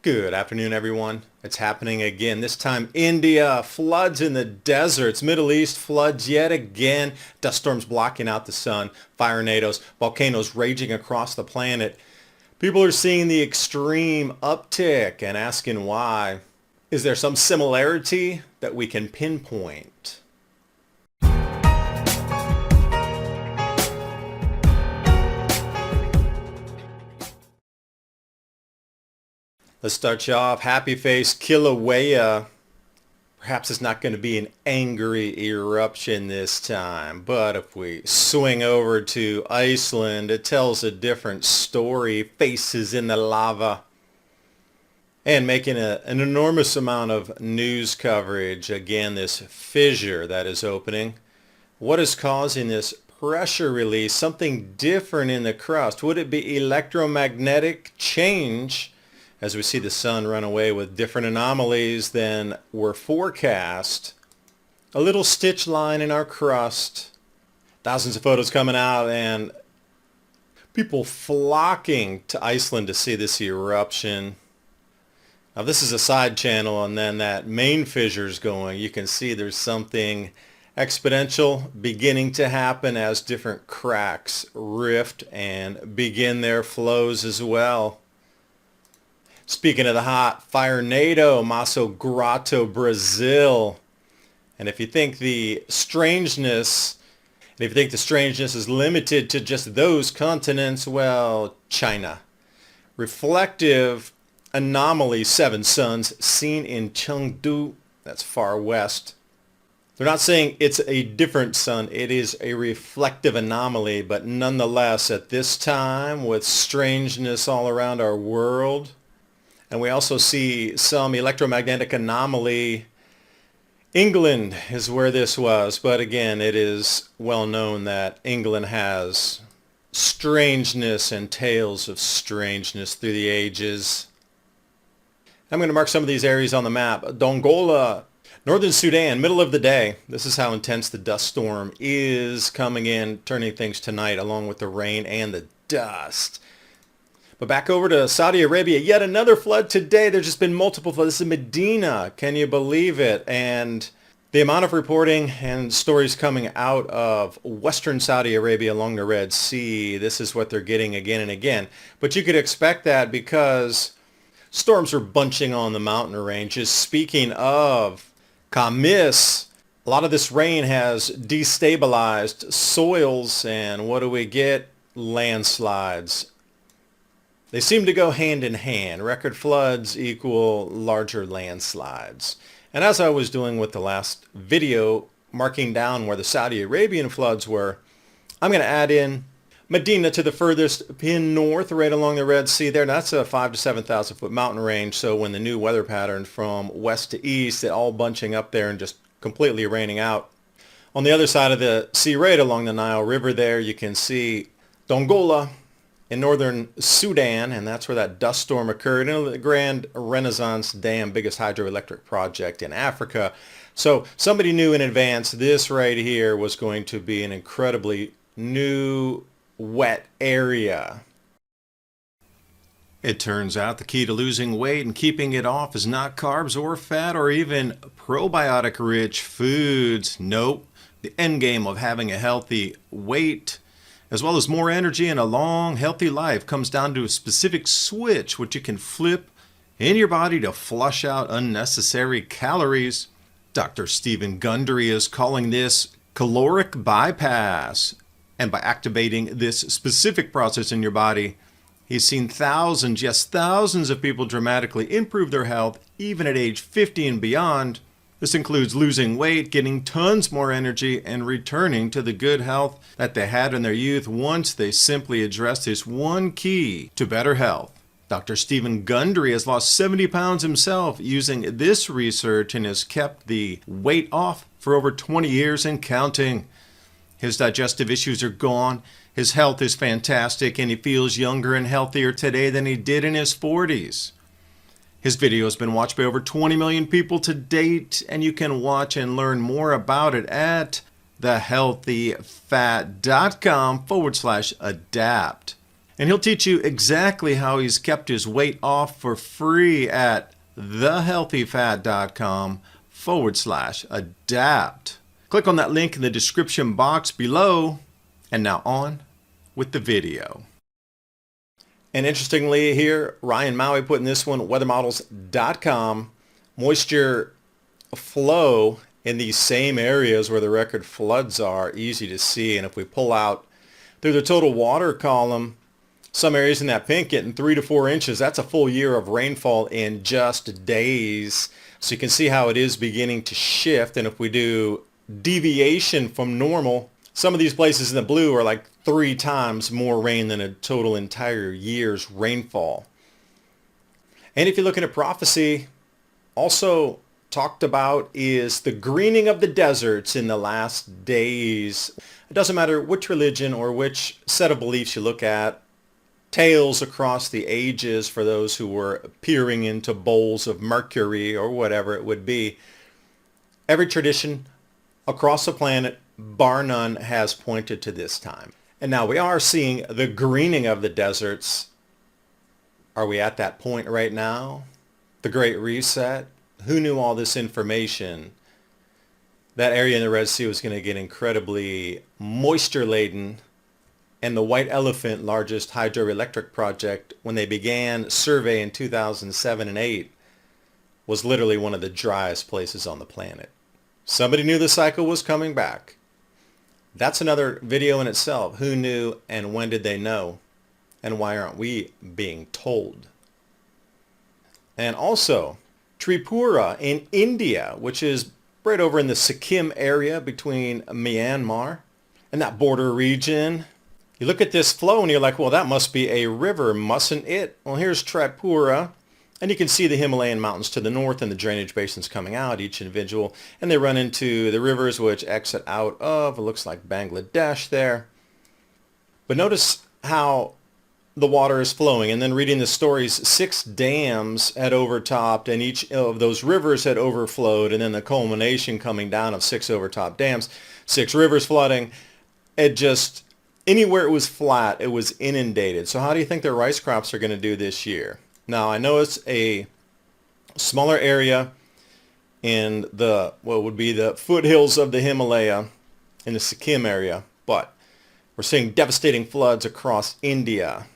Good afternoon, everyone. It's happening again. This time, India, floods in the deserts. Middle East, floods yet again. Dust storms blocking out the sun. Fire tornadoes, volcanoes raging across the planet. People are seeing the extreme uptick and asking why. Is there some similarity that we can pinpoint? Let's start you off. Happy face Kilauea. Perhaps it's not going to be an angry eruption this time, but if we swing over to Iceland, it tells a different story. Faces in the lava. And making an enormous amount of news coverage. Again, this fissure that is opening. What is causing this pressure release? Something different in the crust. Would it be electromagnetic change? As we see the sun run away with different anomalies than were forecast. A little stitch line in our crust. Thousands of photos coming out and people flocking to Iceland to see this eruption. Now this is a side channel, and then that main fissure's going. You can see there's something exponential beginning to happen as different cracks rift and begin their flows as well. Speaking of the hot, fire tornado, Masso Grato, Brazil. And if you think the strangeness is limited to just those continents, well, China. Reflective anomaly, 7 suns seen in Chengdu, that's far west. They're not saying it's a different sun, it is a reflective anomaly, but nonetheless, at this time, with strangeness all around our world, and we also see some electromagnetic anomaly. England is where this was, but again, it is well known that England has strangeness and tales of strangeness through the ages. I'm going to mark some of these areas on the map. Dongola, Northern Sudan, middle of the day. This is how intense the dust storm is coming in, turning things tonight along with the rain and the dust. But back over to Saudi Arabia, yet another flood today. There's just been multiple floods. This is Medina. Can you believe it? And the amount of reporting and stories coming out of Western Saudi Arabia along the Red Sea, this is what they're getting again and again. But you could expect that because storms are bunching on the mountain ranges. Speaking of Kamis, a lot of this rain has destabilized soils. And what do we get? Landslides. They seem to go hand in hand. Record floods equal larger landslides. And as I was doing with the last video, marking down where the Saudi Arabian floods were, I'm going to add in Medina to the furthest pin north, right along the Red Sea there. Now, that's a 5,000 to 7,000 foot mountain range. So when the new weather pattern from west to east, it all bunching up there and just completely raining out. On the other side of the sea, right along the Nile River there, you can see Dongola in northern Sudan, and that's where that dust storm occurred in the Grand Renaissance Dam, biggest hydroelectric project in Africa. So somebody knew in advance this right here was going to be an incredibly new wet area. It turns out the key to losing weight and keeping it off is not carbs or fat or even probiotic-rich foods. Nope. The end game of having a healthy weight as well as more energy and a long, healthy life comes down to a specific switch which you can flip in your body to flush out unnecessary calories. Dr. Stephen Gundry is calling this caloric bypass. And by activating this specific process in your body, he's seen thousands, yes, thousands of people dramatically improve their health, even at age 50 and beyond. This includes losing weight, getting tons more energy, and returning to the good health that they had in their youth once they simply addressed this one key to better health. Dr. Stephen Gundry has lost 70 pounds himself using this research and has kept the weight off for over 20 years and counting. His digestive issues are gone, his health is fantastic, and he feels younger and healthier today than he did in his 40s. His video has been watched by over 20 million people to date, and you can watch and learn more about it at thehealthyfat.com/adapt. And he'll teach you exactly how he's kept his weight off for free at thehealthyfat.com/adapt. Click on that link in the description box below. And now on with the video. And interestingly here, Ryan Maui put in this one, weathermodels.com, moisture flow in these same areas where the record floods are easy to see. And if we pull out through the total water column, some areas in that pink getting 3 to 4 inches. That's a full year of rainfall in just days. So you can see how it is beginning to shift. And if we do deviation from normal, some of these places in the blue are like 3 times more rain than a total entire year's rainfall. And if you're looking at prophecy, also talked about is the greening of the deserts in the last days. It doesn't matter which religion or which set of beliefs you look at. Tales across the ages for those who were peering into bowls of mercury or whatever it would be. Every tradition across the planet, bar none, has pointed to this time. And now we are seeing the greening of the deserts. Are we at that point right now? The Great Reset? Who knew all this information? That area in the Red Sea was going to get incredibly moisture laden. And the White Elephant, largest hydroelectric project, when they began survey in 2007 and 8, was literally one of the driest places on the planet. Somebody knew the cycle was coming back. That's another video in itself. Who knew and when did they know? And why aren't we being told? And also, Tripura in India, which is right over in the Sikkim area between Myanmar and that border region. You look at this flow and you're like, well, that must be a river, mustn't it? Well, here's Tripura, and you can see the Himalayan mountains to the north and the drainage basins coming out, each individual, and they run into the rivers which exit out of, it looks like Bangladesh there. But notice how the water is flowing, and then reading the stories, 6 dams had overtopped, and each of those rivers had overflowed, and then the culmination coming down of 6 overtopped dams, 6 rivers flooding. It just, anywhere it was flat, it was inundated. So how do you think their rice crops are going to do this year? Now, I know it's a smaller area in the, what would be the foothills of the Himalaya in the Sikkim area, but we're seeing devastating floods across India.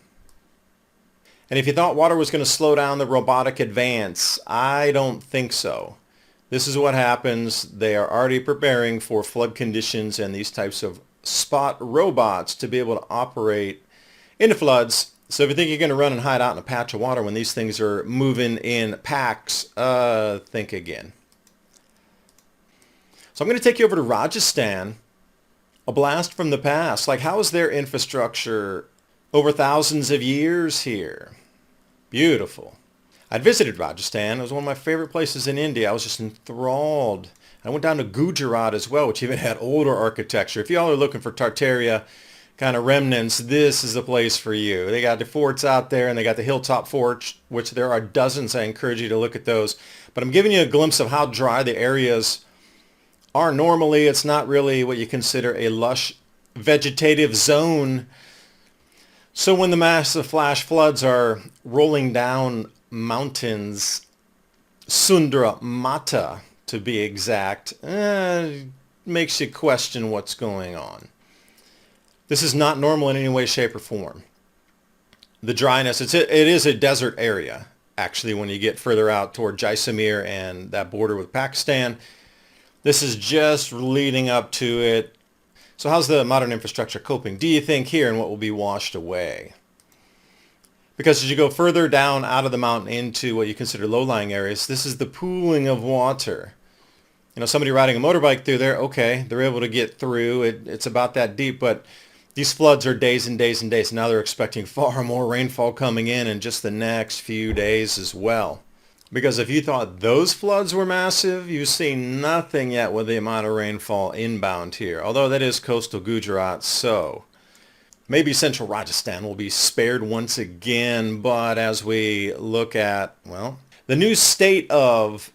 And if you thought water was going to slow down the robotic advance, I don't think so. This is what happens. They are already preparing for flood conditions and these types of spot robots to be able to operate into floods. So if you think you're going to run and hide out in a patch of water when these things are moving in packs, think again. So I'm going to take you over to Rajasthan, a blast from the past. Like, how is their infrastructure over thousands of years here? Beautiful. I'd visited Rajasthan. It was one of my favorite places in India. I was just enthralled. I went down to Gujarat as well, which even had older architecture. If y'all are looking for Tartaria kind of remnants, this is the place for you. They got the forts out there, and they got the hilltop forts, which there are dozens. I encourage you to look at those. But I'm giving you a glimpse of how dry the areas are normally. It's not really what you consider a lush vegetative zone. So when the massive flash floods are rolling down mountains, Sundra Mata to be exact, makes you question what's going on. This is not normal in any way, shape, or form. The dryness, it is a desert area, actually, when you get further out toward Jaisalmer and that border with Pakistan. This is just leading up to it. So how's the modern infrastructure coping, do you think, here, and what will be washed away? Because as you go further down out of the mountain into what you consider low-lying areas, this is the pooling of water. You know, somebody riding a motorbike through there, okay, they're able to get through. It's about that deep, but these floods are days and days and days. Now they're expecting far more rainfall coming in just the next few days as well. Because if you thought those floods were massive, you've seen nothing yet with the amount of rainfall inbound here. Although that is coastal Gujarat, so maybe central Rajasthan will be spared once again. But as we look at, well, the new state of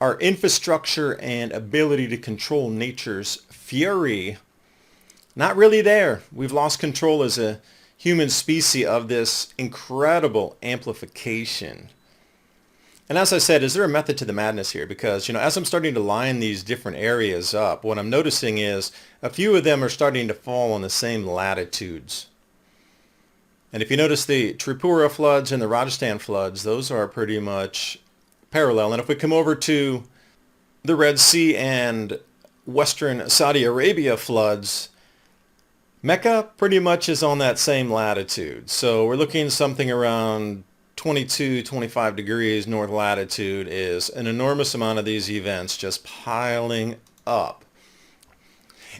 our infrastructure and ability to control nature's fury, not really there. We've lost control as a human species of this incredible amplification. And as I said, is there a method to the madness here? Because, as I'm starting to line these different areas up, what I'm noticing is a few of them are starting to fall on the same latitudes. And if you notice the Tripura floods and the Rajasthan floods, those are pretty much parallel. And if we come over to the Red Sea and Western Saudi Arabia floods, Mecca pretty much is on that same latitude. So we're looking something around 22, 25 degrees north latitude is an enormous amount of these events just piling up.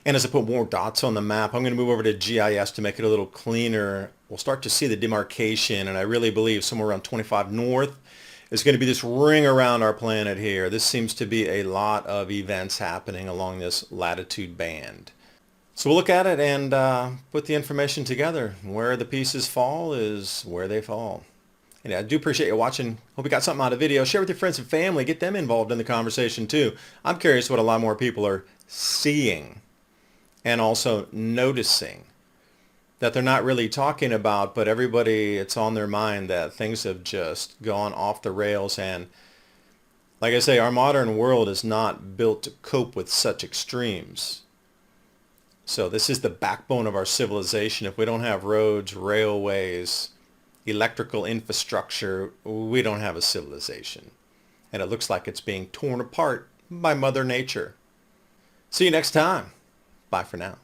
And as I put more dots on the map, I'm going to move over to GIS to make it a little cleaner. We'll start to see the demarcation, and I really believe somewhere around 25 north is going to be this ring around our planet here. This seems to be a lot of events happening along this latitude band. So we'll look at it and put the information together. Where the pieces fall is where they fall. And I do appreciate you watching. Hope you got something out of the video. Share with your friends and family. Get them involved in the conversation too. I'm curious what a lot more people are seeing and also noticing that they're not really talking about, but everybody, it's on their mind that things have just gone off the rails. And like I say, our modern world is not built to cope with such extremes. So this is the backbone of our civilization. If we don't have roads, railways, electrical infrastructure, we don't have a civilization. And it looks like it's being torn apart by Mother Nature. See you next time. Bye for now.